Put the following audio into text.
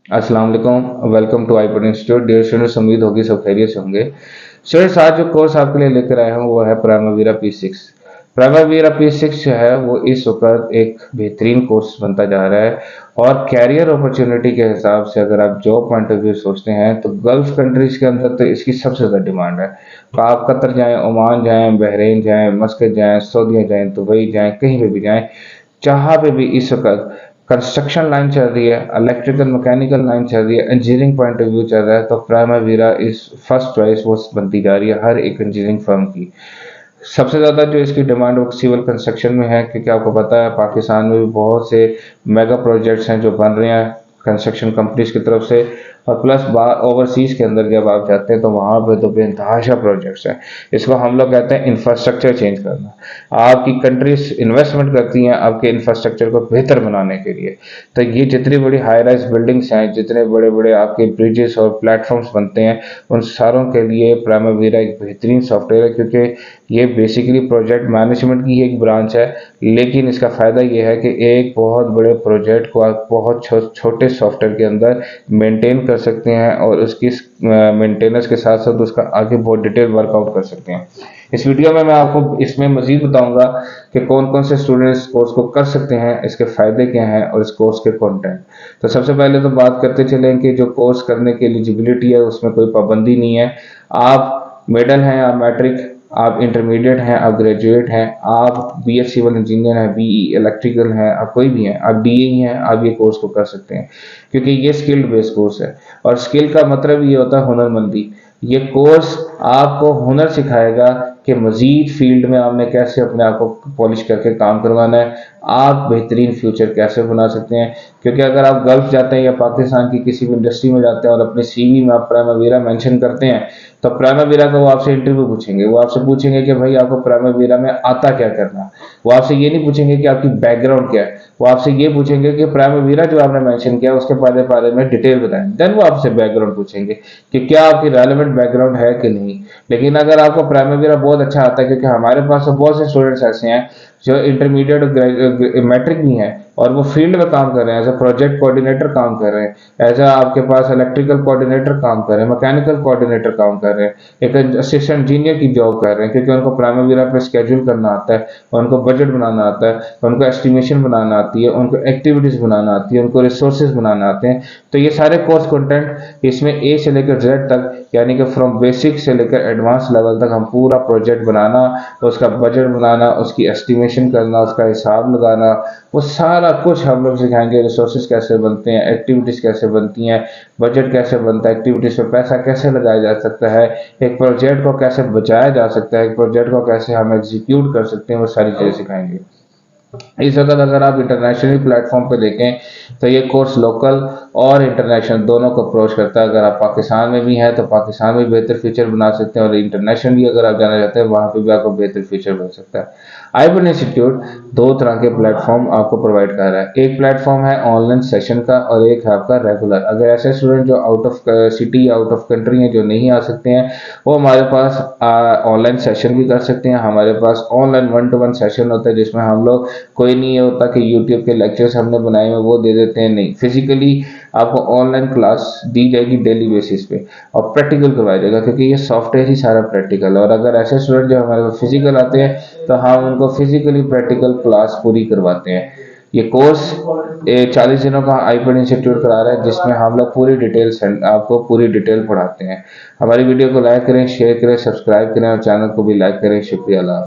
अस्सलाम वालेकुम, welcome to iPod institute. Dear students, उम्मीद होगी सब खैरियत से होंगे। स्टूडेंट्स, आज जो कोर्स आपके लिए लेकर आया हूँ वो है प्राइमावीरा P6। प्राइमावीरा P6 जो है वो इस वक्त एक बेहतरीन कोर्स बनता जा रहा है। और कैरियर अपॉर्चुनिटी के हिसाब से अगर आप जॉब पॉइंट ऑफ व्यू सोचते हैं तो गल्फ कंट्रीज के अंदर तो इसकी सबसे ज़्यादा डिमांड है। तो आप कतर जाएं, ओमान जाएं, बहरीन जाएं, मस्कत जाएं, सऊदीया जाएं, दुबई जाएं, कहीं पे भी जाएं, जहाँ पे भी इस वक्त कंस्ट्रक्शन लाइन चल रही है, इलेक्ट्रिकल मैकेनिकल लाइन चल रही है, इंजीनियरिंग पॉइंट ऑफ व्यू चल रहा है, तो प्राइमावीरा इस फर्स्ट चॉइस वो बनती जा रही है हर एक इंजीनियरिंग फर्म की। सबसे ज़्यादा जो इसकी डिमांड वो सिविल कंस्ट्रक्शन में है, क्योंकि आपको पता है पाकिस्तान में भी बहुत से मेगा प्रोजेक्ट्स हैं जो बन रहे हैं कंस्ट्रक्शन कंपनीज की तरफ से। और प्लस ओवरसीज के अंदर जब आप जाते हैं तो वहाँ पे तो बेतहाशा प्रोजेक्ट्स हैं। इसको हम लोग कहते हैं इंफ्रास्ट्रक्चर चेंज करना। आपकी कंट्रीज इन्वेस्टमेंट करती हैं आपके इंफ्रास्ट्रक्चर को बेहतर बनाने के लिए। तो ये जितनी बड़ी हाई राइज बिल्डिंग्स हैं, जितने बड़े बड़े आपके ब्रिजेस और प्लेटफॉर्म्स बनते हैं, उन सारों के लिए प्राइमावीरा एक बेहतरीन सॉफ्टवेयर है, क्योंकि ये बेसिकली प्रोजेक्ट मैनेजमेंट की एक ब्रांच है। लेकिन इसका फ़ायदा ये है कि एक बहुत बड़े प्रोजेक्ट को आप बहुत छोटे सॉफ्टवेयर के अंदर मेंटेन कर सकते हैं और उसकी मेंटेनेंस के साथ साथ उसका आगे बहुत डिटेल वर्कआउट कर सकते हैं। इस वीडियो में मैं आपको इसमें मजीद बताऊंगा कि कौन कौन से स्टूडेंट इस कोर्स को कर सकते हैं, इसके फ़ायदे क्या हैं और इस कोर्स के कंटेंट। तो सबसे पहले तो बात करते चलें कि जो कोर्स करने की एलिजिबिलिटी है उसमें कोई पाबंदी नहीं है। आप मिडल हैं, आप मैट्रिक, आप इंटरमीडिएट हैं, आप ग्रेजुएट हैं, आप BS सिविल इंजीनियर हैं, BE इलेक्ट्रिकल हैं, आप कोई भी हैं, आप DE हैं, आप ये कोर्स को कर सकते हैं, क्योंकि ये स्किल्ड बेस्ड कोर्स है। और स्किल का मतलब ये होता है हुनरमंदी। ये कोर्स आपको हुनर सिखाएगा कि मजीद फील्ड में आपने कैसे अपने आप को पॉलिश करके काम करवाना है, आप बेहतरीन फ्यूचर कैसे बना सकते हैं। क्योंकि अगर आप गल्फ जाते हैं या पाकिस्तान की किसी भी इंडस्ट्री में जाते हैं और अपने CV में आप प्राइमावीरा मेंशन करते हैं, तो प्राइमावीरा का वो आपसे इंटरव्यू पूछेंगे। वो आपसे पूछेंगे कि भाई आपको प्राइमावीरा में आता क्या करना। वो आपसे ये नहीं पूछेंगे कि आपकी बैकग्राउंड क्या है, वो आपसे ये पूछेंगे कि प्राइमावीरा जो आपने मेंशन किया उसके बारे में डिटेल बताएं। देन वो आपसे बैकग्राउंड पूछेंगे कि क्या आपकी रेलेवेंट बैकग्राउंड है कि नहीं। लेकिन अगर आपको प्राइमावीरा बहुत अच्छा आता है, क्योंकि हमारे पास तो बहुत से स्टूडेंट्स ऐसे हैं जो इंटरमीडिएट और मैट्रिक भी हैं और वो फील्ड में काम कर रहे हैं, एज अ प्रोजेक्ट कोऑर्डिनेटर काम कर रहे हैं, एज अ आपके पास इलेक्ट्रिकल कोऑर्डिनेटर काम कर रहे हैं, मैकेनिकल कोऑर्डिनेटर काम कर रहे हैं, एक असिस्टेंट इंजीनियर की जॉब कर रहे हैं, क्योंकि उनको प्राइमावीरा पे स्केड्यूल करना आता है, उनको बजट बनाना आता है, उनको एस्टिमेशन बनाना आती है, उनको एक्टिविटीज बनाना आती है, उनको रिसोर्सेज बनाना आते हैं। तो ये सारे कोर्स कंटेंट इसमें A से लेकर Z तक, यानी कि फ्रॉम बेसिक से लेकर एडवांस लेवल तक हम पूरा प्रोजेक्ट बनाना, उसका बजट बनाना, उसकी एस्टिमेशन करना, उसका हिसाब लगाना, वो सारा कुछ हम लोग सिखाएंगे। रिसोर्सेज कैसे बनते हैं, एक्टिविटीज़ कैसे बनती हैं, बजट कैसे बनता है, एक्टिविटीज़ पे पैसा कैसे लगाया जा सकता है, एक प्रोजेक्ट को कैसे बचाया जा सकता है, एक प्रोजेक्ट को कैसे हम एग्जीक्यूट कर सकते हैं, वो सारी चीज़ें सिखाएंगे। इस वक्त अगर आप इंटरनेशनल प्लेटफॉर्म पे देखें तो ये कोर्स लोकल और इंटरनेशनल दोनों को अप्रोच करता है। अगर आप पाकिस्तान में भी हैं तो पाकिस्तान में बेहतर फ्यूचर बना सकते हैं, और इंटरनेशनली अगर आप जाना चाहते हैं वहाँ पे भी आपको बेहतर फ्यूचर बन सकता है। आईपॉड इंस्टीट्यूट दो तरह के प्लेटफॉर्म आपको प्रोवाइड कर रहा है। एक प्लेटफॉर्म है ऑनलाइन सेशन का और एक है आपका रेगुलर। अगर ऐसे स्टूडेंट जो out of city, out of country हैं, जो नहीं आ सकते हैं, वो हमारे पास ऑनलाइन सेशन भी कर सकते हैं। हमारे पास ऑनलाइन 1-to-1 सेशन होता है जिसमें हम लोग, कोई नहीं ये होता कि यूट्यूब के लेक्चर्स हमने बनाए हुए वो दे देते हैं, नहीं, फिजिकली आपको ऑनलाइन क्लास दी जाएगी डेली बेसिस पे और प्रैक्टिकल करवाया जाएगा, क्योंकि ये सॉफ्टवेयर ही सारा प्रैक्टिकल है। और अगर ऐसे स्टूडेंट जो हमारे पास फिजिकल आते हैं तो हम उनको फिजिकली प्रैक्टिकल क्लास पूरी करवाते हैं। ये कोर्स 40 दिनों का आईपॉड इंस्टीट्यूट करा रहा है, जिसमें हम लोग पूरी डिटेल्स आपको पूरी डिटेल पढ़ाते हैं। हमारी वीडियो को लाइक करें, शेयर करें, सब्सक्राइब करें और चैनल को भी लाइक करें। शुक्रिया।